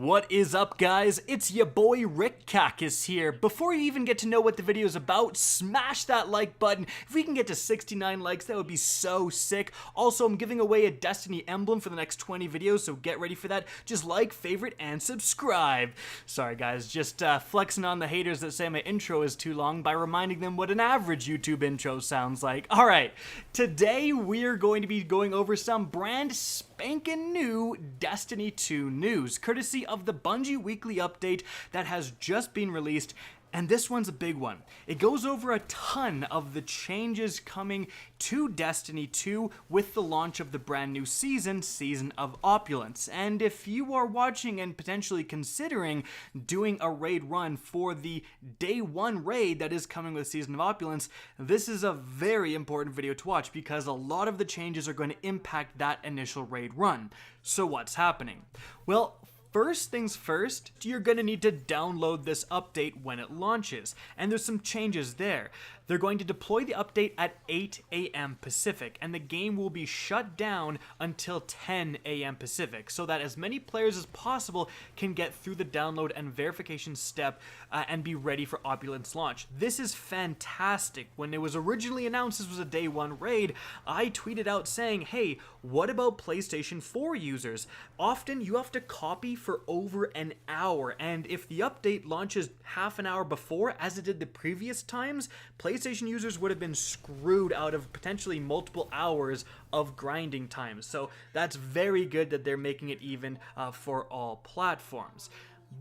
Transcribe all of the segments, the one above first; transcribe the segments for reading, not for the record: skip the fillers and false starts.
What is up, guys? It's your boy Rick Cactus here. Before you even get to know what the video is about, smash that like button. If we can get to 69 likes, that would be so sick. Also, I'm giving away a Destiny emblem for the next 20 videos, so get ready for that. Just like, favorite, and subscribe. Sorry guys, just flexing on the haters that say my intro is too long by reminding them what an average YouTube intro sounds like. Alright, today we're going to be going over some brand spanking new Destiny 2 news, courtesy of the Bungie weekly update that has just been released, and this one's a big one. It goes over a ton of the changes coming to Destiny 2 with the launch of the brand new season of Opulence. And if you are watching and potentially considering doing a raid run for the day one raid that is coming with Season of Opulence, this is a very important video to watch because a lot of the changes are going to impact that initial raid run. So what's happening? Well, first things first, you're going to need to download this update when it launches, and there's some changes there. They're going to deploy the update at 8 a.m. Pacific, and the game will be shut down until 10 a.m. Pacific, so that as many players as possible can get through the download and verification step and be ready for Opulence launch. This is fantastic. When it was originally announced this was a day one raid, I tweeted out saying, hey, what about PlayStation 4 users? Often you have to copy for over an hour, and if the update launches half an hour before, as it did the previous times, PlayStation users would have been screwed out of potentially multiple hours of grinding time. So that's very good that they're making it even for all platforms.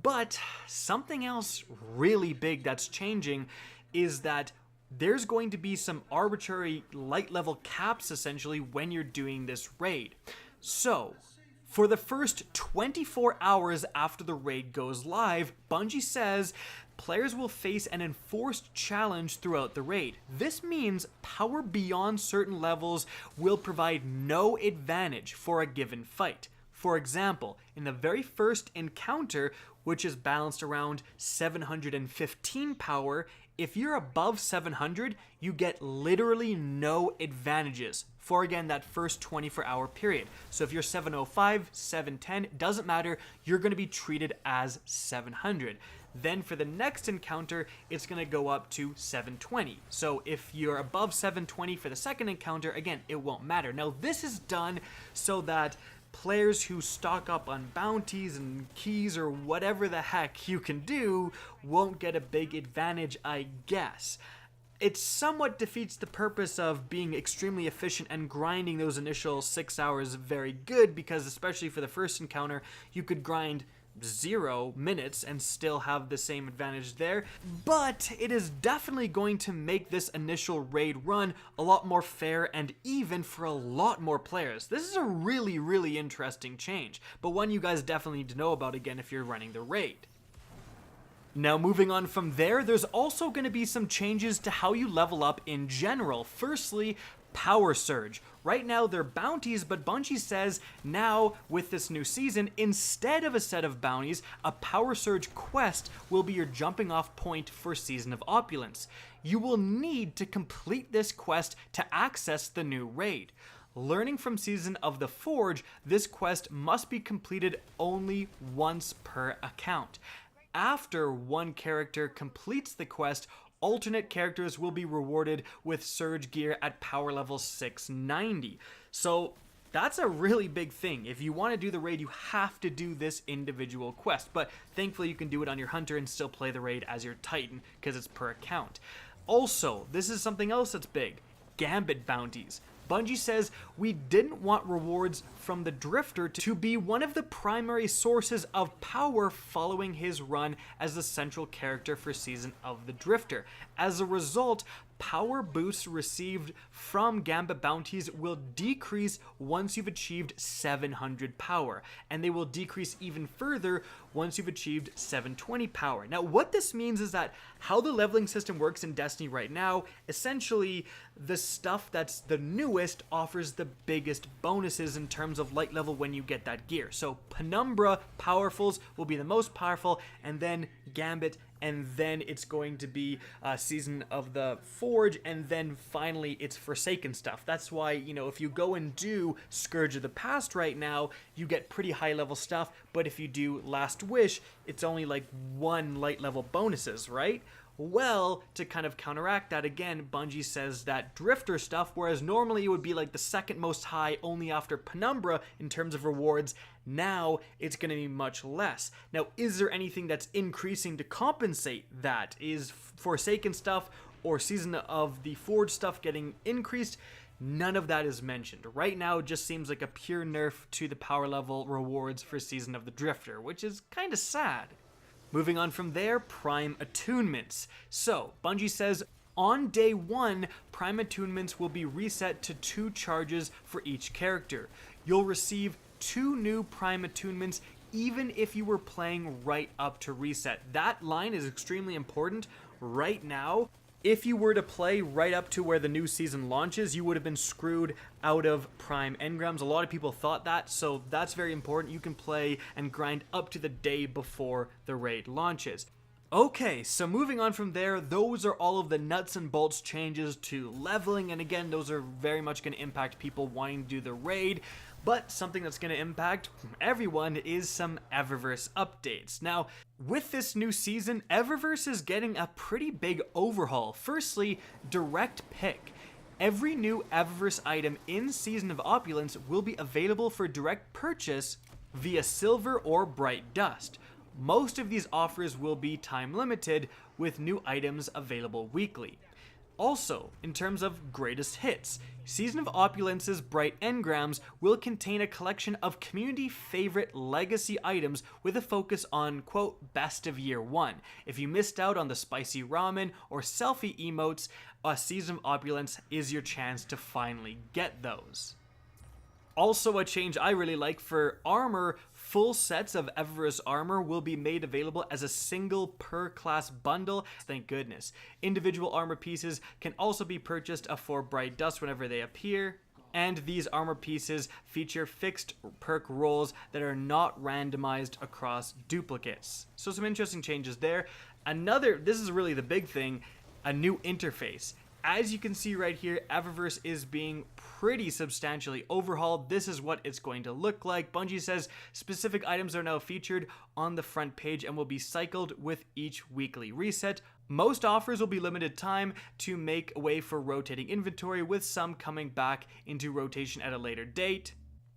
But something else really big that's changing is that there's going to be some arbitrary light level caps essentially when you're doing this raid. So for the first 24 hours after the raid goes live, Bungie says players will face an enforced challenge throughout the raid. This means power beyond certain levels will provide no advantage for a given fight. For example, in the very first encounter, which is balanced around 715 power, if you're above 700, you get literally no advantages for, again, that first 24-hour period. So if you're 705, 710, doesn't matter, you're going to be treated as 700. Then for the next encounter, it's going to go up to 720. So if you're above 720 for the second encounter, again, it won't matter. Now this is done so that players who stock up on bounties and keys or whatever the heck you can do won't get a big advantage, I guess. It somewhat defeats the purpose of being extremely efficient and grinding those initial 6 hours very good, because especially for the first encounter, you could grind 0 minutes and still have the same advantage there. But it is definitely going to make this initial raid run a lot more fair and even for a lot more players. This is a really interesting change, but one you guys definitely need to know about, again, if you're running the raid. Now moving on from there, there's also going to be some changes to how you level up in general. Firstly, Power Surge. Right now they're bounties, but Bungie says now with this new season, instead of a set of bounties, a Power Surge quest will be your jumping off point for Season of Opulence. You will need to complete this quest to access the new raid. Learning from Season of the Forge, this quest must be completed only once per account. After one character completes the quest, alternate characters will be rewarded with surge gear at power level 690. So that's a really big thing. If you want to do the raid, you have to do this individual quest, but thankfully you can do it on your hunter and still play the raid as your titan because it's per account. Also, this is something else that's big: Gambit bounties. Bungie says we didn't want rewards from the Drifter to be one of the primary sources of power following his run as the central character for Season of the Drifter. As a result, power boosts received from Gambit bounties will decrease once you've achieved 700 power, and they will decrease even further once you've achieved 720 power. Now what this means is that how the leveling system works in Destiny right now, essentially the stuff that's the newest offers the biggest bonuses in terms of light level when you get that gear. So Penumbra Powerfuls will be the most powerful, and then Gambit and then it's going to be Season of the Forge, and then finally it's Forsaken stuff. That's why, you know, if you go and do Scourge of the Past right now, you get pretty high level stuff, but if you do Last Wish, it's only like 1 light level bonuses, right? Well, to kind of counteract that, again, Bungie says that Drifter stuff, whereas normally it would be like the second most high only after Penumbra in terms of rewards, now it's going to be much less. Now, is there anything that's increasing to compensate that? Is Forsaken stuff or Season of the Forge stuff getting increased? None of that is mentioned. Right now, it just seems like a pure nerf to the power level rewards for Season of the Drifter, which is kind of sad. Moving on from there, Prime Attunements. So, Bungie says, on day 1, Prime Attunements will be reset to 2 charges for each character. You'll receive 2 new Prime Attunements even if you were playing right up to reset. That line is extremely important. Right now, if you were to play right up to where the new season launches, you would have been screwed out of Prime Engrams. A lot of people thought that, so that's very important. You can play and grind up to the day before the raid launches. Okay, so moving on from there, those are all of the nuts and bolts changes to leveling, and again, those are very much going to impact people wanting to do the raid. But something that's going to impact everyone is some Eververse updates. Now, with this new season, Eververse is getting a pretty big overhaul. Firstly, direct pick. Every new Eververse item in Season of Opulence will be available for direct purchase via Silver or Bright Dust. Most of these offers will be time limited, with new items available weekly. Also, in terms of greatest hits, Season of Opulence's Bright Engrams will contain a collection of community favorite legacy items with a focus on, quote, best of year 1. If you missed out on the spicy ramen or selfie emotes, a Season of Opulence is your chance to finally get those. Also, a change I really like for armor, full sets of Eververse armor will be made available as a single per class bundle. Thank goodness. Individual armor pieces can also be purchased for Bright Dust whenever they appear. And these armor pieces feature fixed perk rolls that are not randomized across duplicates. So some interesting changes there. This is really the big thing, a new interface. As you can see right here, Eververse is being pretty substantially overhauled. This is what it's going to look like. Bungie says specific items are now featured on the front page and will be cycled with each weekly reset. Most offers will be limited time to make way for rotating inventory, with some coming back into rotation at a later date.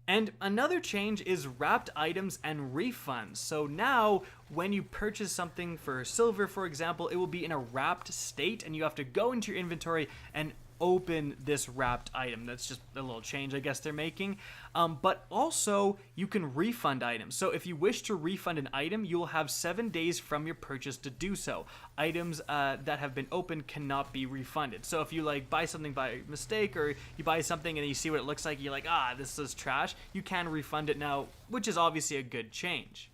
And another change is wrapped items and refunds. So now, when you purchase something for silver, for example, it will be in a wrapped state, and you have to go into your inventory and open this wrapped item. That's just a little change I guess they're making. But also, you can refund items. So if you wish to refund an item, you will have 7 days from your purchase to do so. Items that have been opened cannot be refunded. So if you like buy something by mistake, or you buy something and you see what it looks like, you're like, this is trash, you can refund it now, which is obviously a good change.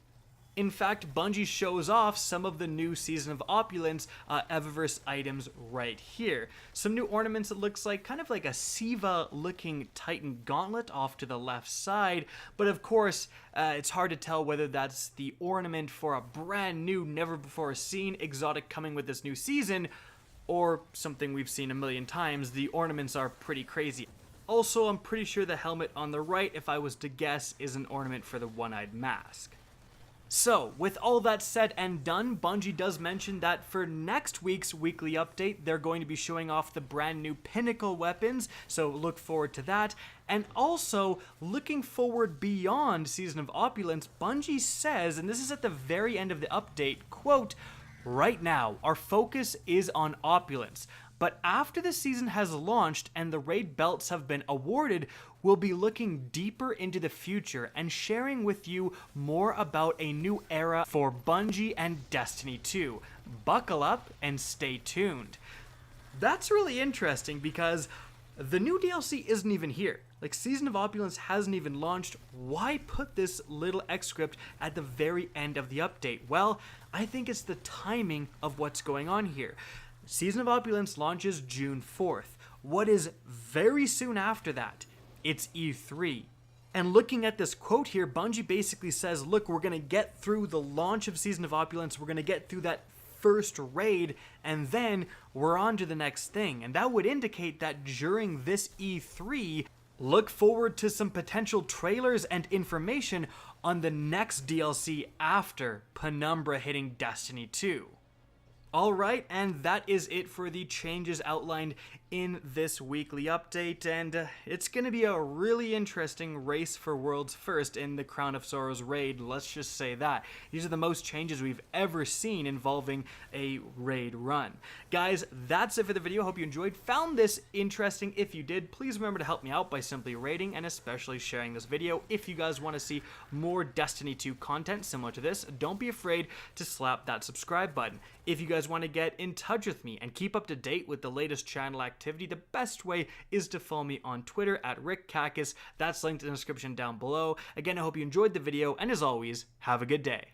In fact, Bungie shows off some of the new Season of Opulence Eververse items right here. Some new ornaments that looks like kind of like a Siva looking Titan gauntlet off to the left side, but of course it's hard to tell whether that's the ornament for a brand new, never before seen exotic coming with this new season, or something we've seen a million times. The ornaments are pretty crazy. Also, I'm pretty sure the helmet on the right, if I was to guess, is an ornament for the one-eyed mask. So, with all that said and done, Bungie does mention that for next week's weekly update, they're going to be showing off the brand new Pinnacle weapons, so look forward to that. And also, looking forward beyond Season of Opulence, Bungie says, and this is at the very end of the update, quote, "Right now, our focus is on Opulence. But after the season has launched and the raid belts have been awarded, we'll be looking deeper into the future and sharing with you more about a new era for Bungie and Destiny 2. Buckle up and stay tuned." That's really interesting because the new DLC isn't even here. Like, Season of Opulence hasn't even launched. Why put this little excerpt at the very end of the update? Well, I think it's the timing of what's going on here. Season of Opulence launches June 4th. What is very soon after that? It's E3. And looking at this quote here, Bungie basically says, look, we're going to get through the launch of Season of Opulence, we're going to get through that first raid, and then we're on to the next thing. And that would indicate that during this E3, look forward to some potential trailers and information on the next DLC after Penumbra hitting Destiny 2. Alright, and that is it for the changes outlined in this weekly update, and it's going to be a really interesting race for World's First in the Crown of Sorrows raid, let's just say that. These are the most changes we've ever seen involving a raid run. Guys, that's it for the video. Hope you enjoyed, found this interesting. If you did, please remember to help me out by simply rating and especially sharing this video. If you guys want to see more Destiny 2 content similar to this, don't be afraid to slap that subscribe button. If you guys want to get in touch with me and keep up to date with the latest channel activity, the best way is to follow me on Twitter at RickKakis. That's linked in the description down below. Again, I hope you enjoyed the video, and as always, have a good day.